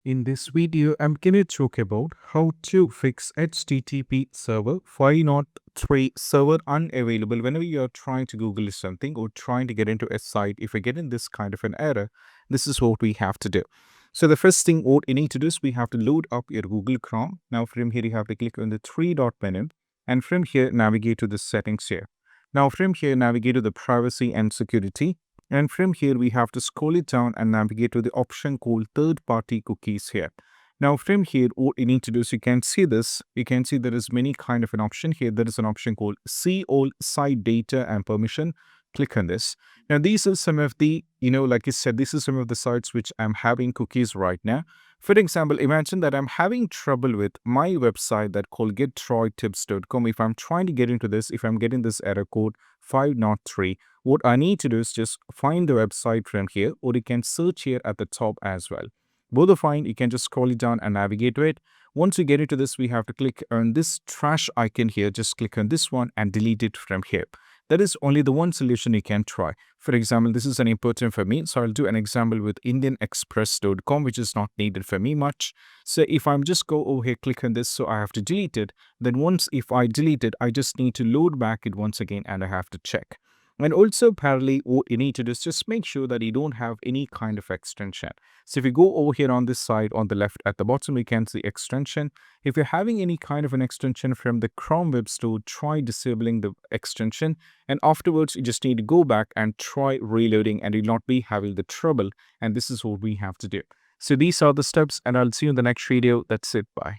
In this video, I'm going to talk about how to fix HTTP server 503 server unavailable whenever you're trying to Google something or trying to get into a site. If you're getting this kind of an error, this is what we have to do. So the first thing what you need to do is we have to load up your Google Chrome. Now from here, you have to click on the three dot menu and from here, navigate to the settings here. Now from here, navigate to the privacy and security. And from here, we have to scroll it down and navigate to the option called third-party cookies here. Now from here, what you need to do is you can see this. You can see there is many kind of an option here. There is an option called see all site data and permission. Click on this. Now these are some of the, like I said, these are some of the sites which I'm having cookies right now. For example, imagine that I'm having trouble with my website that called gettroytips.com. If I'm trying to get into this, if I'm getting this error code 503, what I need to do is just find the website from here, or you can search here at the top as well. Both are fine. You can just scroll it down and navigate to it. Once you get into this, we have to click on this trash icon here. Just click on this one and delete it from here. That is only the one solution you can try. For example, this is an important for me. So I'll do an example with indianexpress.com, which is not needed for me much. So if I'm just go over here, click on this, so I have to delete it. Then once if I delete it, I just need to load back it once again and I have to check. And also, parallelly, what you need to do is just make sure that you don't have any kind of extension. So if you go over here on this side on the left at the bottom, you can see extension. If you're having any kind of an extension from the Chrome Web Store, try disabling the extension. And afterwards, you just need to go back and try reloading and you'll not be having the trouble. And this is what we have to do. So these are the steps and I'll see you in the next video. That's it. Bye.